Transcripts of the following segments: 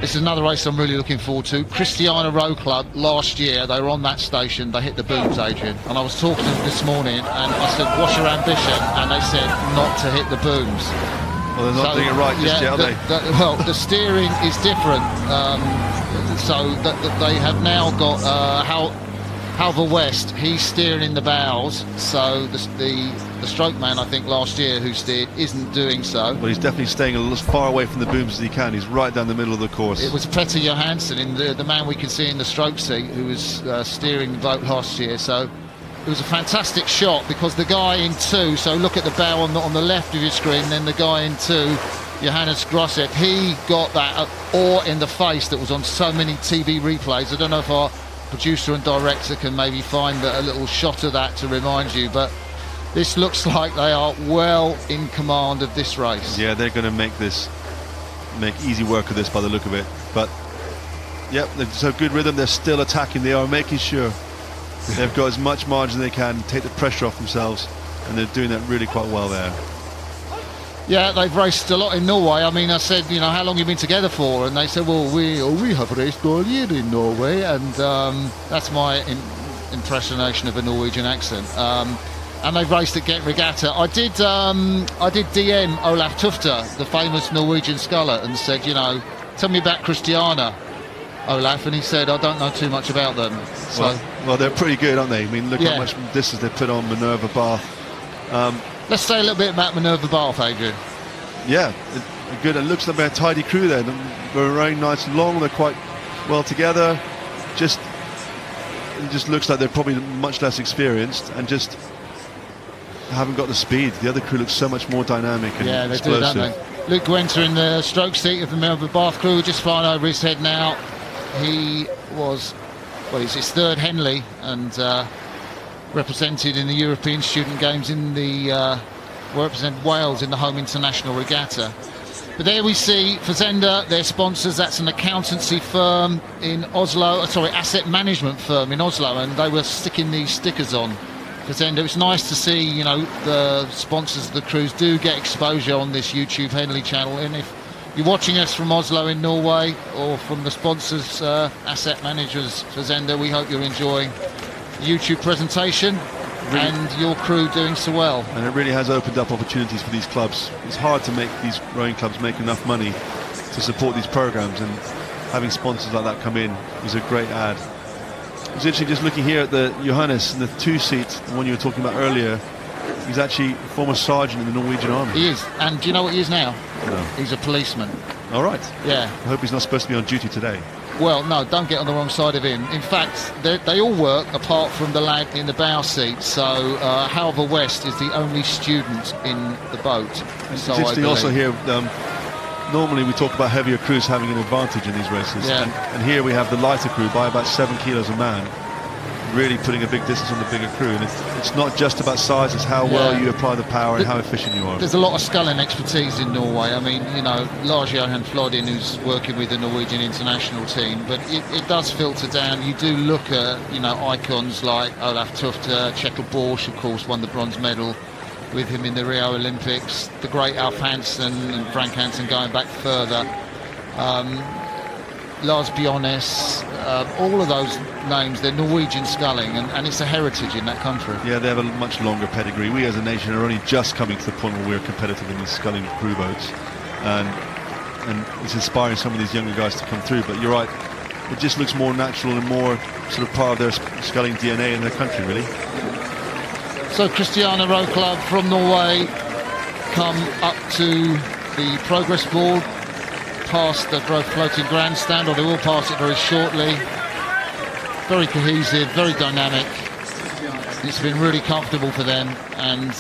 This is another race I'm really looking forward to. Christiania Roklub, last year, they were on that station, they hit the booms, Adrian. And I was talking to them this morning, and I said, what's your ambition? And they said, not to hit the booms. Well, they're not doing it right just yet, are they? Well, the steering is different. So they have now got Halver West, he's steering in the bows, so the stroke man, I think, last year who steered isn't doing so. Well, he's definitely staying as far away from the booms as he can. He's right down the middle of the course. It was Petter Johansson, the man we can see in the stroke seat, who was steering the boat last year. So it was a fantastic shot, because the guy in 2, so look at the bow on the left of your screen, then the guy in 2, Johannes Grosset, he got that awe in the face that was on so many TV replays. I don't know if our producer and director can maybe find a little shot of that to remind you, but this looks like they are well in command of this race. Yeah, they're going to make easy work of this by the look of it. But yep, so good rhythm. They're still attacking. They are making sure they've got as much margin as they can, take the pressure off themselves, and they're doing that really quite well there. Yeah, they've raced a lot in Norway. I mean, I said, you know, how long have you been together for? And they said, well, we have raced all year in Norway. And that's my impersonation of a Norwegian accent. And they've raced at Ghent Regatta. I did DM Olaf Tufte, the famous Norwegian sculler, and said, you know, tell me about Christiania, Olaf. And he said, I don't know too much about them. So, well, they're pretty good, aren't they? I mean, look how much distance they put on Minerva Bath. Let's say a little bit about Minerva Bath, Adrian. Yeah, good. It looks like they're a tidy crew there. They're very nice and long. They're quite well together. It just looks like they're probably much less experienced and just haven't got the speed. The other crew looks so much more dynamic and explosive. Do, don't they? Luke Gwenter in the stroke seat of the Minerva Bath crew, just flying over his head now. He was, it's his 3rd Henley, and represented in the European Student Games represented Wales in the Home International Regatta. But there we see Fazenda, their sponsors. That's an accountancy firm in Oslo, asset management firm in Oslo, and they were sticking these stickers on Fazenda. It's nice to see, you know, the sponsors of the cruise do get exposure on this YouTube Henley channel. And if you're watching us from Oslo in Norway, or from the sponsors, asset managers Fazenda, we hope you're enjoying YouTube presentation and your crew doing so well. And it really has opened up opportunities for these clubs. It's hard to make these rowing clubs make enough money to support these programs, and having sponsors like that come in is a great add. It's interesting just looking here at the Johannes in the 2 seat, the one you were talking about earlier. He's actually a former sergeant in the Norwegian Army. He is, and do you know what he is now? No. He's a policeman. All right. Yeah. I hope he's not supposed to be on duty today. Well, no, don't get on the wrong side of him. In fact, they all work apart from the lad in the bow seat. So Halver West is the only student in the boat. So interesting also here, normally we talk about heavier crews having an advantage in these races. Yeah. And here we have the lighter crew by about 7 kilos a man, really putting a big distance on the bigger crew. And it's not just about size, it's how well you apply the power and how efficient you are. There's a lot of sculling expertise in Norway. I mean, you know, Lars Johan Flodin, who's working with the Norwegian international team, but it does filter down. You do look at, you know, icons like Olaf Tufte, Kjetil Borch, of course, won the bronze medal with him in the Rio Olympics, the great Alf Hansen and Frank Hansen going back further. Lars Bjones, all of those names, they're Norwegian sculling, and it's a heritage in that country. Yeah, they have a much longer pedigree. We as a nation are only just coming to the point where we're competitive in these sculling crew boats, and it's inspiring some of these younger guys to come through. But you're right, it just looks more natural and more sort of part of their sculling DNA in their country, really. So Christiania Roklub from Norway come up to the progress board, past the floating grandstand, or they will pass it very shortly. Very cohesive, very dynamic. It's been really comfortable for them, and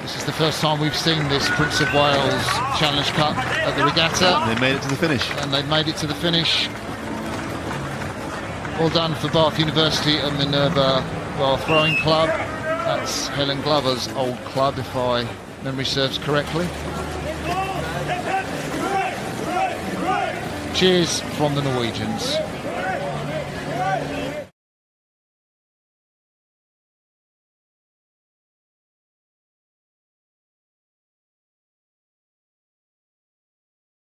this is the first time we've seen this Prince of Wales Challenge Cup at the regatta. And they made it to the finish. And they've made it to the finish. Well done for Bath University and Minerva Bath Rowing Club. That's Helen Glover's old club, if my memory serves correctly. Cheers from the Norwegians.